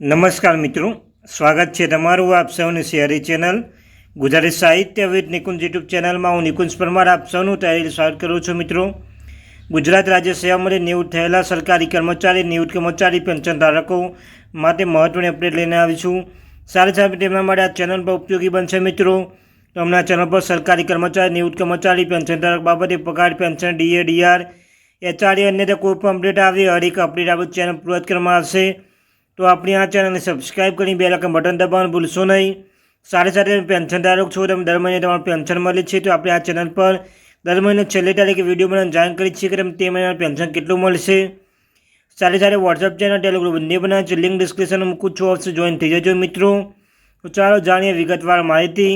નમસ્કાર મિત્રો, સ્વાગત છે તમારું આપ સૌની શહેરી ચેનલ ગુજરાતી સાહિત્ય વિથ નિકુંજ યુટ્યુબ ચેનલમાં. હું નિકુંજ પરમાર આપ સૌનું તૈયારી સ્વાગત કરું છું. મિત્રો, ગુજરાત રાજ્ય સેવામાંથી નિવૃત્ત થયેલા સરકારી કર્મચારી, નિવૃત્ત કર્મચારી પેન્શન ધારકો માટે મહત્વની અપડેટ લઈને આવીશું. સાથે સાથે તેમના માટે આ ચેનલ પર ઉપયોગી બનશે. મિત્રો, તો અમને આ ચેનલ પર સરકારી કર્મચારી, નિવૃત્ત કર્મચારી પેન્શન ધારક બાબતે પગાર, પેન્શન, ડીએ, ડીઆર, એચઆરએ અન્ય કોઈ પણ અપડેટ આવી હર એક અપડેટ આપણી ચેનલ પૂરત કરવામાં આવશે. તો આપણી આ ચેનલને સબસ્ક્રાઈબ કરી બેલ આઇકન બટન દબાવવાનું ભૂલશો નહીં. સાથે સાથે પેન્શન ધારક છો, તમે દર મહિને તમારું પેન્શન મળે છે, તો આપણે આ ચેનલ પર દર મહિને છેલ્લી તારીખે વિડીયો બનાવીને જાણ કરી છે કે તમે તે મહિનાનું પેન્શન કેટલું મળશે. સાથે સાથે વોટ્સઅપ ચેનલ, ટેલિગ્રામ બંને બનાવે છે, લિંક ડિસ્ક્રિપ્શનમાં મૂકું છું, ઓપ્શન જોઈન થઈ જજો. મિત્રો, તો ચાલો જાણીએ વિગતવાર માહિતી.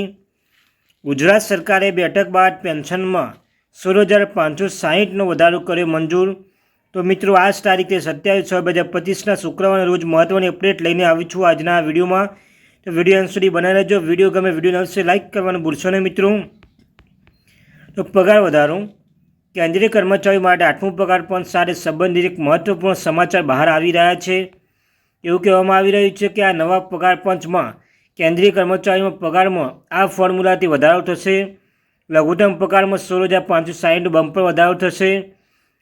ગુજરાત સરકારે બેઠક બાદ પેન્શનમાં 16,560નો વધારો કર્યો મંજૂર. તો મિત્રો, આજ તારીખે 27/6/2025ના શુક્રવારના રોજ મહત્ત્વની અપડેટ લઈને આવી છું આજના આ વિડીયોમાં. તો વિડીયો અંત સુધી બનાવી રહેજો. વિડીયો ગમે, વિડીયો નવશે લાઇક કરવાનું ભૂલશો નહીં. મિત્રો, તો પગાર વધારો. કેન્દ્રીય કર્મચારીઓ માટે 8મું પગાર પંચ સાથે સંબંધિત એક મહત્વપૂર્ણ સમાચાર બહાર આવી રહ્યા છે. એવું કહેવામાં આવી રહ્યું છે કે આ નવા પગાર પંચમાં કેન્દ્રીય કર્મચારીઓના પગારમાં આ ફોર્મ્યુલાથી વધારો થશે. લઘુત્તમ પગારમાં 16,560નો બમ્પર વધારો થશે.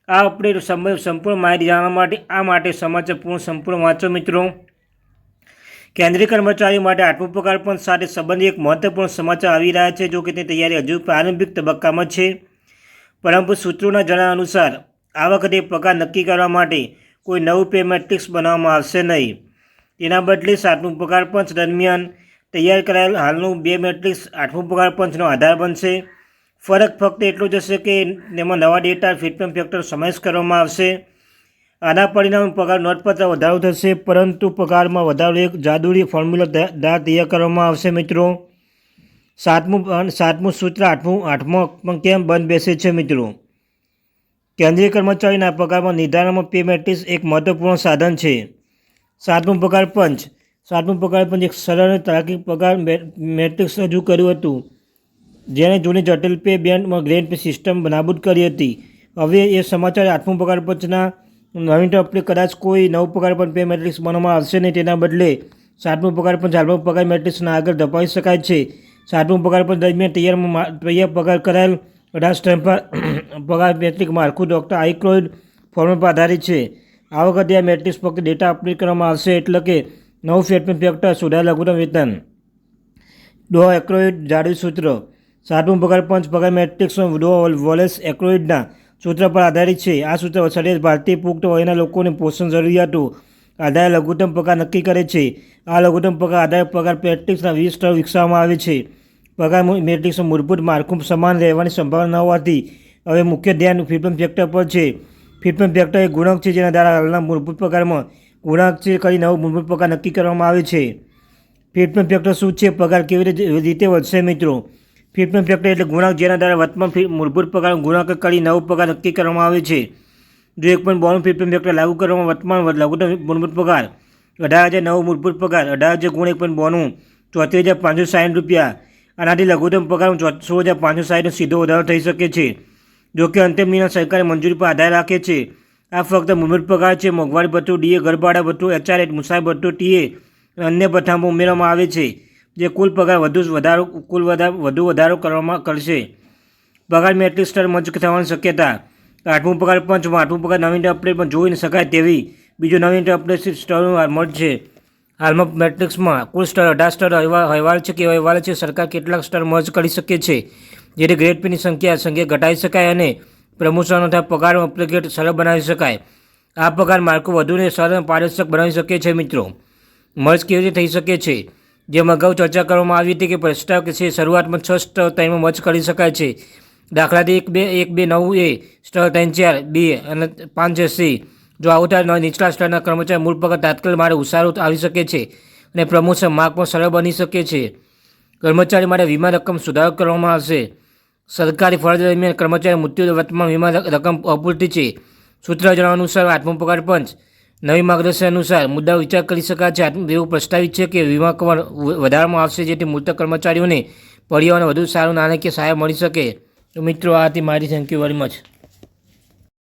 આ અપડેટ સંપૂર્ણ માહિતી જાણવા માટે સમાચાર સંપૂર્ણ વાંચો. મિત્રો, કેન્દ્રીય કર્મચારીઓ માટે 8મું પગાર પંચ સાથે સંબંધિત એક મહત્વપૂર્ણ સમાચાર આવી રહ્યા છે. જો કે તે તૈયારી હજુ પ્રારંભિક તબક્કામાં છે, પરંતુ સૂત્રોના જણાવ્યા અનુસાર આ વખતે પગાર નક્કી કરવા માટે કોઈ નવું પે મેટ્રિક્સ બનાવવામાં આવશે નહીં. તેના બદલે 7મું પગાર પંચ દરમિયાન તૈયાર કરાયેલ હાલનું 2 મેટ્રિક્સ 8મું પગાર પંચનો આધાર બનશે. ફરક ફક્ત એટલો જ હશે કે તેમાં નવા ડેટા ફિટમેન્ટ ફેક્ટર સમાવેશ કરવામાં આવશે. આના પરિણામે પગાર નોંધપાત્ર વધારો થશે, પરંતુ પગારમાં વધારો એક જાદુઈ ફોર્મ્યુલા તૈયાર કરવામાં આવશે. મિત્રો, સાતમું સૂત્ર આઠમો પણ કેમ બંધ બેસે છે? મિત્રો, કેન્દ્રીય કર્મચારીના પગારમાં નિર્ધારણમાં પે મેટ્રિક્સ એક મહત્વપૂર્ણ સાધન છે. 7મું પગાર પંચ એક સરળ અને તાર્કિક પગાર મેટ્રિક્સ રજૂ કર્યું હતું, જેણે જૂની જટિલ પે બેન્ડમાં ગ્રેડ પે સિસ્ટમ નાબૂદ કરી હતી. હવે એ સમાચાર 8મું પગાર પંચના નવીનતમ અપડેટ કદાચ કોઈ નવું પગાર પંચ પે મેટ્રિક્સ બનાવવામાં આવશે નહીં. તેના બદલે 7મું પગાર પંચ હાલમાં પગાર મેટ્રિક્સના આગળ ધપાવી શકાય છે. 7મું પગાર પંચ દરમિયાન તૈયાર પગાર કરાયેલ 18 સ્ટેમ્પ પગાર મેટ્રિક માળખું ડૉક્ટર આઇક્રોઇડ ફોર્મ્યુલા પર આધારિત છે. આ વખતે આ મેટ્રિક્સ ફક્ત ડેટા અપડેટ કરવામાં આવશે, એટલે કે નવું ફિટમેન્ટ ફેક્ટર, સુધારેલ લઘુત્તમ વેતન, ડો એક્રોઇડ જાળવી સૂત્ર. 7મું પગાર પંચ પગાર મેટ્રિક્સમાં ડો વોલેસ એક્રોઇડના સૂત્ર પર આધારિત છે. આ સૂત્ર સરેરાશ ભારતીય પુખ્ત વયના લોકોની પોષણ જરૂરિયાતો આધારે લઘુત્તમ પગાર નક્કી કરે છે. આ લઘુત્તમ પગાર આધારે પગાર મેટ્રિક્સના 20 સ્તર વિકસાવવામાં આવે છે. પગાર મેટ્રિક્સનું મૂળભૂત માળખું સમાન રહેવાની સંભાવના ન હોવાથી હવે મુખ્ય ધ્યાન ફિટમેન્ટ ફેક્ટર પર છે. ફિટમેન્ટ ફેક્ટર એક ગુણાંક છે જેના દ્વારા હાલના મૂળભૂત પગારમાં ગુણાંક કરી નવો મૂળભૂત પગાર નક્કી કરવામાં આવે છે. ફિટમેન્ટ ફેક્ટર શું છે? પગાર કેવી રીતે વધશે? મિત્રો, ફિટમેન્ટ ફેક્ટર એટલે ગુણાંક જેના દ્વારા વર્તમાન મૂળભૂત પગાર ગુણાંક કરી નવો પગાર નક્કી કરવામાં આવે છે. જો 1.92 ફિટમેન્ટ ફેક્ટર લાગુ કરવામાં વર્તમાન લઘુત્તમ મૂળભૂત પગાર 18,000, નવો મૂળભૂત પગાર 18,000 ગુણ 1.92 34,560 રૂપિયા. આનાથી લઘુત્તમ પગારમાં 16,560નો સીધો વધારો થઈ શકે છે. જોકે અંતિમ નિર્ણય સરકારી મંજૂરી પર આધાર રાખે છે. આ ફક્ત મૂળભૂત પગાર છે. મોંઘવારી ભથ્થું, ડીએ, ઘરભાડા ભથ્થું, એચઆરએ, મુસાફરી ભથ્થું, ટીએ અને અન્ય ભથ્થામાં ઉમેરવામાં આવે છે, જે કુલ પગાર વધુ વધારો કરશે. પગાર મેટ્રિક્સ સ્તર મંચ થવાની શક્યતા. 8મું પગાર પંચમાં 8મું પગાર નવીનતમ અપડેટ પણ જોઈ શકાય તેવી બીજું નવીનતમ અપડેટ સ્તરનું મળશે. હાલમાં મેટ્રિક્સમાં કુલ સ્તર 18 સ્તર અહેવાલ છે. સરકાર કેટલાક સ્તર મર્જ કરી શકે છે, જેથી ગ્રેડ પેની સંખ્યા ઘટાડી શકાય અને પ્રમોશન અથવા પગાર અપગ્રેડ સરળ બનાવી શકાય. આ પગાર માળખું વધુને સરળ અને પારદર્શક બનાવી શકે છે. મિત્રો, મર્જ કેવી રીતે થઈ શકે છે? જેમ અગાઉ ચર્ચા કરવામાં આવી હતી કે પ્રસ્તાવ છે શરૂઆતમાં 6 સ્તર 3માં મર્જ કરી શકાય છે. દાખલાથી 1-2-9A, સ્તર 3-4B અને 5-6C. જો આવું થાય, નીચલા સ્તરના કર્મચારી મૂળ પગાર તાત્કાલિક માટે ઉસારો આવી શકે છે અને પ્રમોશન માર્ગ પણ સરળ બની શકે છે. કર્મચારી માટે વીમા રકમ સુધારો કરવામાં આવશે. સરકારી ફરજ દરમિયાન કર્મચારી મૃત્યુ વર્તમાન વીમા રકમ અપૂરતી છે. સૂત્ર જણાવ્યા અનુસાર 8મું પગાર પંચ નવી માર્ગદર્શન અનુસાર મુદ્દાઓ વિચાર કરી શકાય છે. એવું પ્રસ્તાવિત છે કે વીમા કવર વધારવામાં આવશે, જેથી મૃતક કર્મચારીઓને પરિવારને વધુ સારું નાણાકીય સહાય મળી શકે. તો મિત્રો, આ હતી મારી. Thank you very much.